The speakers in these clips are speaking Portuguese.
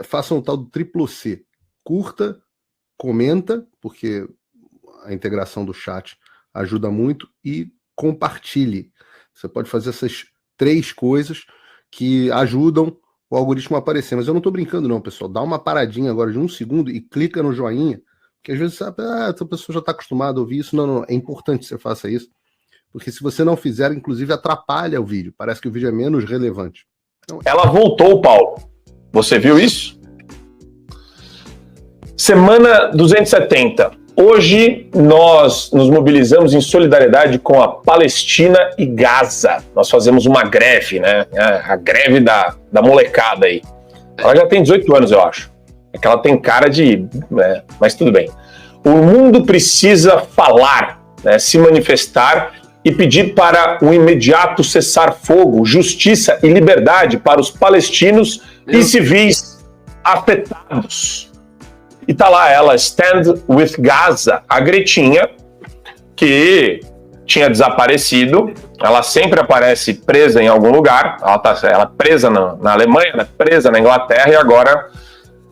façam o tal do triplo C. Curta, comenta, porque a integração do chat ajuda muito, e compartilhe. Você pode fazer essas 3 coisas que ajudam o algoritmo a aparecer. Mas eu não estou brincando não, pessoal. Dá uma paradinha agora de 1 segundo e clica no joinha, porque às vezes sabe, a pessoa já está acostumada a ouvir isso. Não, é importante que você faça isso, porque se você não fizer, inclusive atrapalha o vídeo. Parece que o vídeo é menos relevante. Então... Ela voltou, Paulo. Você viu isso? Semana 270. Hoje nós nos mobilizamos em solidariedade com a Palestina e Gaza. Nós fazemos uma greve, né? A greve da molecada aí. Ela já tem 18 anos, eu acho. É que ela tem cara de... mas tudo bem. O mundo precisa falar, né? Se manifestar e pedir para o imediato cessar-fogo, justiça e liberdade para os palestinos e civis afetados. E tá lá ela, Stand with Gaza, a Gretinha, que tinha desaparecido. Ela sempre aparece presa em algum lugar. Ela presa na Alemanha, ela presa na Inglaterra, e agora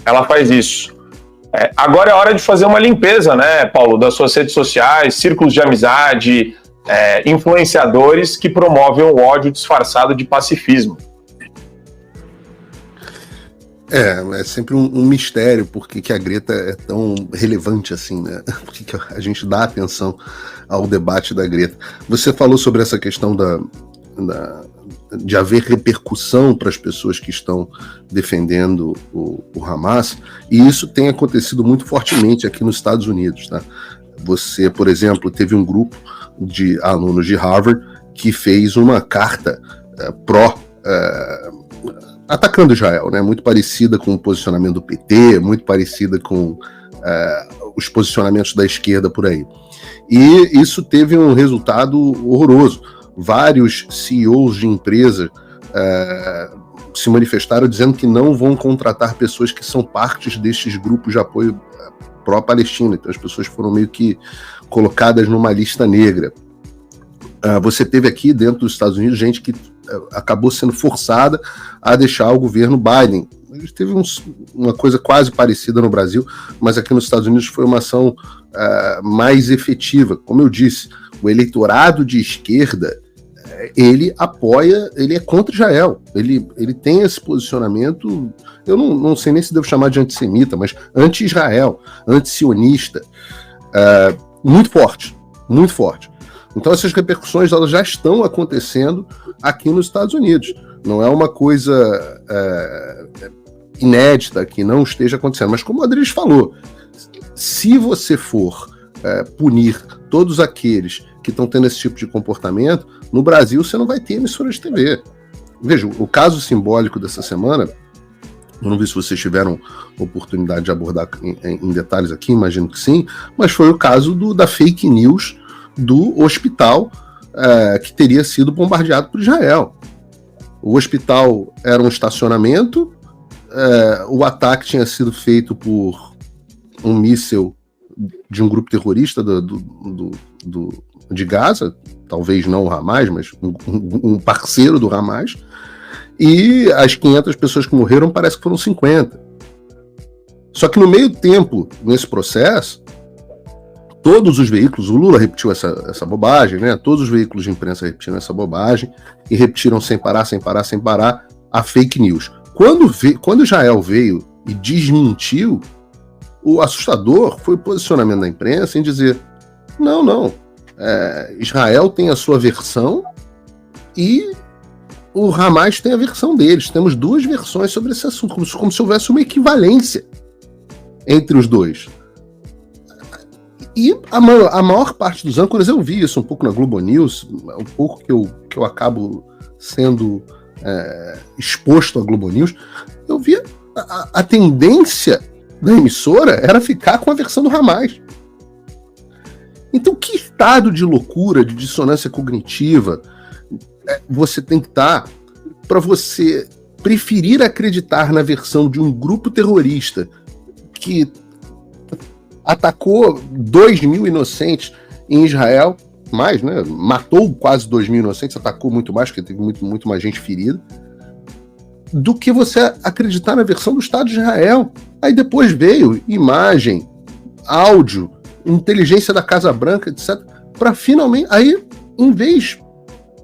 ela faz isso. Agora é hora de fazer uma limpeza, né, Paulo, das suas redes sociais, círculos de amizade, influenciadores que promovem o ódio disfarçado de pacifismo. É sempre um mistério por que a Greta é tão relevante assim, né? Por que a gente dá atenção ao debate da Greta. Você falou sobre essa questão de haver repercussão para as pessoas que estão defendendo o Hamas, e isso tem acontecido muito fortemente aqui nos Estados Unidos, tá? Você, por exemplo, teve um grupo de alunos de Harvard que fez uma carta atacando Israel, né? Muito parecida com o posicionamento do PT, muito parecida com os posicionamentos da esquerda por aí. E isso teve um resultado horroroso. Vários CEOs de empresa se manifestaram dizendo que não vão contratar pessoas que são partes destes grupos de apoio pró-Palestina. Então as pessoas foram meio que colocadas numa lista negra. Você teve aqui dentro dos Estados Unidos gente que acabou sendo forçada a deixar o governo Biden. Teve uma coisa quase parecida no Brasil, mas aqui nos Estados Unidos foi uma ação mais efetiva. Como eu disse, o eleitorado de esquerda, ele é contra Israel. Ele tem esse posicionamento, eu não sei nem se devo chamar de antissemita, mas anti-Israel, anti-sionista, muito forte, muito forte. Então essas repercussões elas já estão acontecendo aqui nos Estados Unidos. Não é uma coisa inédita que não esteja acontecendo. Mas como o Adriles falou, se você for punir todos aqueles que estão tendo esse tipo de comportamento, no Brasil você não vai ter emissora de TV. Veja, o caso simbólico dessa semana, eu não vi se vocês tiveram oportunidade de abordar em detalhes aqui, imagino que sim, mas foi o caso da fake news do hospital que teria sido bombardeado por Israel. O hospital era um estacionamento, o ataque tinha sido feito por um míssil de um grupo terrorista de Gaza, talvez não o Hamas, mas um parceiro do Hamas, e as 500 pessoas que morreram parece que foram 50. Só que no meio tempo, nesse processo, todos os veículos, o Lula repetiu essa bobagem, né? Todos os veículos de imprensa repetiram essa bobagem e repetiram sem parar a fake news. Quando Israel veio e desmentiu, o assustador foi o posicionamento da imprensa em dizer não, Israel tem a sua versão e o Hamas tem a versão deles. Temos 2 versões sobre esse assunto, como se houvesse uma equivalência entre os dois. E a maior parte dos âncoras, eu vi isso um pouco na Globo News, um pouco que eu acabo sendo exposto à Globo News, eu vi a tendência da emissora era ficar com a versão do Hamas. Então, que estado de loucura, de dissonância cognitiva você tem que estar para você preferir acreditar na versão de um grupo terrorista que atacou 2.000 inocentes em Israel, mais, né? Matou quase 2.000 inocentes, atacou muito mais, porque teve muito mais gente ferida, do que você acreditar na versão do Estado de Israel. Aí depois veio imagem, áudio, inteligência da Casa Branca, etc., para finalmente... Aí, em vez...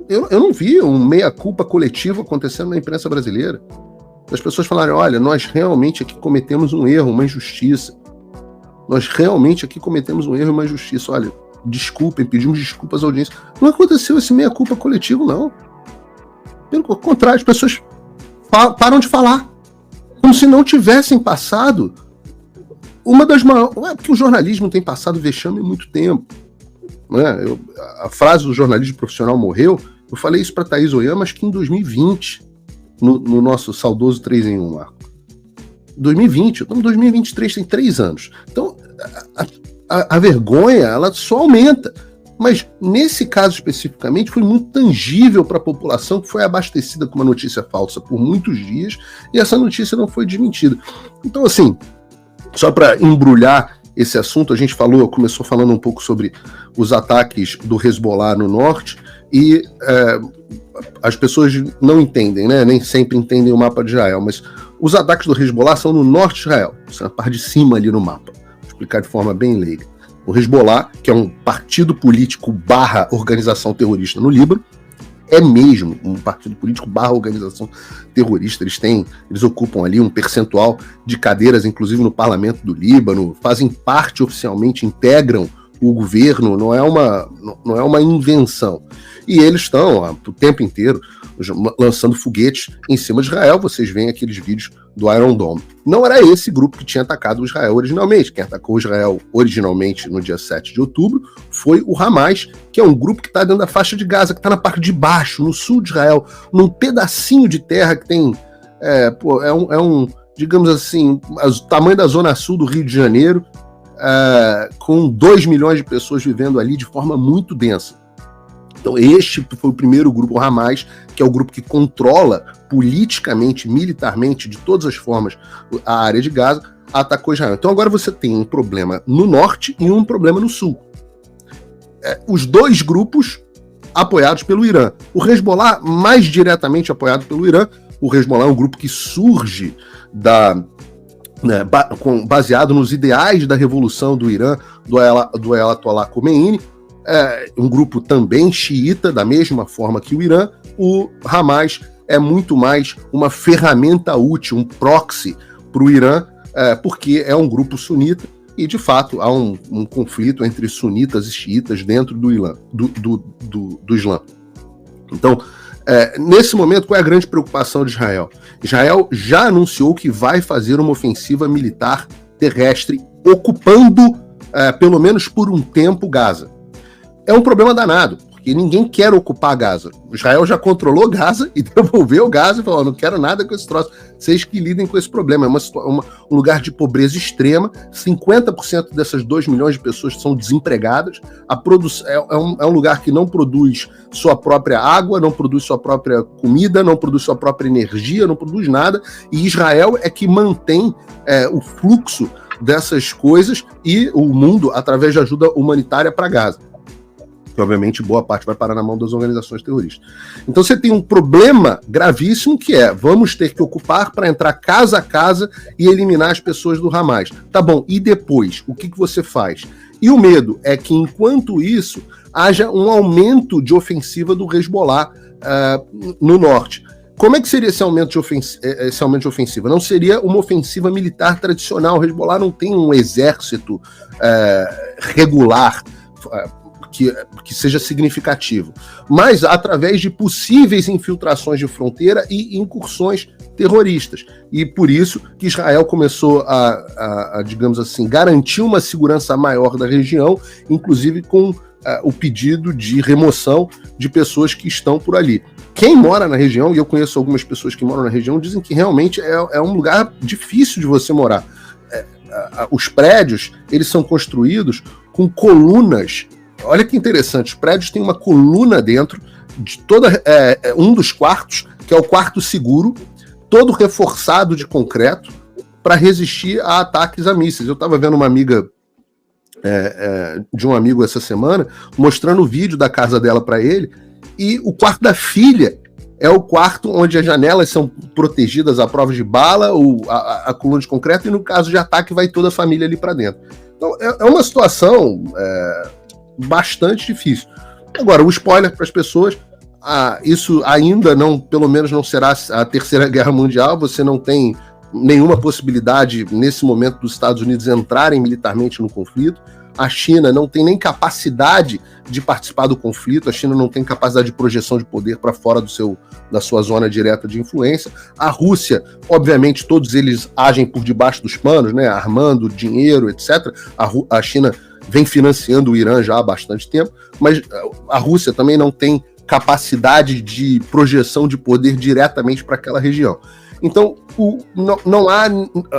Eu não vi um meia-culpa coletivo acontecendo na imprensa brasileira. As pessoas falarem, olha, nós realmente aqui cometemos um erro, uma injustiça. Nós realmente aqui cometemos um erro e uma injustiça. Olha, desculpem, pedimos desculpas à audiência. Não aconteceu esse meia-culpa coletivo, não. Pelo contrário, as pessoas param de falar. Como se não tivessem passado uma das maiores... É porque o jornalismo tem passado vexame há muito tempo. Né? A frase do jornalismo profissional morreu. Eu falei isso para Thaís Oyama, acho que em 2020, no nosso saudoso 3 em 1 Marco. 2020, estamos em 2023, tem 3 anos. Então, a vergonha, ela só aumenta. Mas, nesse caso especificamente, foi muito tangível para a população, que foi abastecida com uma notícia falsa por muitos dias, e essa notícia não foi desmentida. Então, assim, só para embrulhar esse assunto, a gente começou falando um pouco sobre os ataques do Hezbollah no norte, e as pessoas não entendem, né? Nem sempre entendem o mapa de Israel, mas os ataques do Hezbollah são no norte de Israel, na parte de cima ali no mapa. Vou explicar de forma bem leiga. O Hezbollah, que é um partido político / organização terrorista no Líbano, é mesmo um partido político / organização terrorista. Eles ocupam ali um percentual de cadeiras, inclusive no parlamento do Líbano, fazem parte oficialmente, integram o governo, não é uma invenção. E eles estão o tempo inteiro lançando foguetes em cima de Israel. Vocês veem aqueles vídeos do Iron Dome. Não era esse grupo que tinha atacado Israel originalmente. Quem atacou Israel originalmente no dia 7 de outubro foi o Hamas, que é um grupo que está dentro da faixa de Gaza, que está na parte de baixo, no sul de Israel, num pedacinho de terra que tem, digamos assim, o tamanho da zona sul do Rio de Janeiro, com 2 milhões de pessoas vivendo ali de forma muito densa. Então este foi o primeiro grupo, o Hamas, que é o grupo que controla politicamente, militarmente, de todas as formas, a área de Gaza, atacou Israel. Então agora você tem um problema no norte e um problema no sul. Os dois grupos apoiados pelo Irã. O Hezbollah, mais diretamente apoiado pelo Irã. O Hezbollah é um grupo que surge baseado nos ideais da revolução do Irã, do Ayatollah Khomeini, um grupo também xiita, da mesma forma que o Irã. O Hamas é muito mais uma ferramenta útil, um proxy para o Irã, porque é um grupo sunita, e de fato há um conflito entre sunitas e xiitas dentro do Islã. Então, nesse momento, qual é a grande preocupação de Israel? Israel já anunciou que vai fazer uma ofensiva militar terrestre, ocupando, pelo menos por um tempo, Gaza. É um problema danado, porque ninguém quer ocupar Gaza. Israel já controlou Gaza e devolveu Gaza e falou, não quero nada com esse troço. Vocês que lidem com esse problema. É um lugar de pobreza extrema. 50% dessas 2 milhões de pessoas são desempregadas. É um lugar que não produz sua própria água, não produz sua própria comida, não produz sua própria energia, não produz nada. E Israel é que mantém o fluxo dessas coisas e o mundo através de ajuda humanitária para Gaza. Que obviamente boa parte vai parar na mão das organizações terroristas. Então você tem um problema gravíssimo que vamos ter que ocupar para entrar casa a casa e eliminar as pessoas do Hamas. Tá bom, e depois? O que você faz? E o medo é que enquanto isso haja um aumento de ofensiva do Hezbollah no norte. Como é que seria esse aumento de ofensiva? Não seria uma ofensiva militar tradicional. O Hezbollah não tem um exército regular, que seja significativo, mas através de possíveis infiltrações de fronteira e incursões terroristas. E por isso que Israel começou a digamos assim, garantir uma segurança maior da região, inclusive com o pedido de remoção de pessoas que estão por ali. Quem mora na região, e eu conheço algumas pessoas que moram na região, dizem que realmente é um lugar difícil de você morar. Os prédios, eles são construídos com colunas. Olha que interessante, os prédios têm uma coluna dentro de um dos quartos, que é o quarto seguro, todo reforçado de concreto para resistir a ataques a mísseis. Eu estava vendo uma amiga de um amigo essa semana, mostrando o vídeo da casa dela para ele, e o quarto da filha é o quarto onde as janelas são protegidas à prova de bala, ou a coluna de concreto, e no caso de ataque vai toda a família ali para dentro. Então é uma situação bastante difícil. Agora, o spoiler para as pessoas, isso ainda não, pelo menos não será a Terceira Guerra Mundial, você não tem nenhuma possibilidade nesse momento dos Estados Unidos entrarem militarmente no conflito. A China não tem nem capacidade de participar do conflito, a China não tem capacidade de projeção de poder para fora da sua zona direta de influência. A Rússia, obviamente, todos eles agem por debaixo dos panos, né, armando dinheiro, etc. A China vem financiando o Irã já há bastante tempo, mas a Rússia também não tem capacidade de projeção de poder diretamente para aquela região. Então,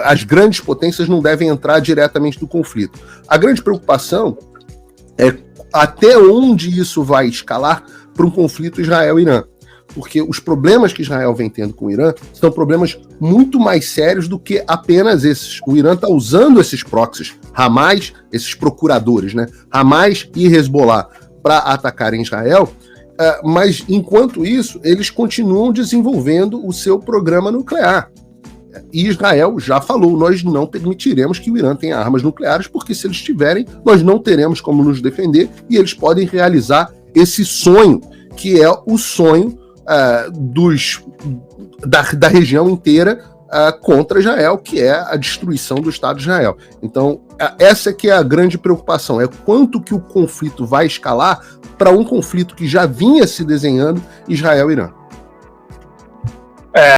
as grandes potências não devem entrar diretamente no conflito. A grande preocupação é até onde isso vai escalar para um conflito Israel-Irã. Porque os problemas que Israel vem tendo com o Irã são problemas muito mais sérios do que apenas esses. O Irã está usando esses proxies, Hamas, esses procuradores, né? Hamas e Hezbollah, para atacarem Israel. Mas, enquanto isso, eles continuam desenvolvendo o seu programa nuclear. E Israel já falou, nós não permitiremos que o Irã tenha armas nucleares, porque se eles tiverem, nós não teremos como nos defender, e eles podem realizar esse sonho, que é o sonho da região inteira contra Israel, que é a destruição do Estado de Israel. Então, essa que é a grande preocupação, é quanto que o conflito vai escalar para um conflito que já vinha se desenhando, Israel e Irã.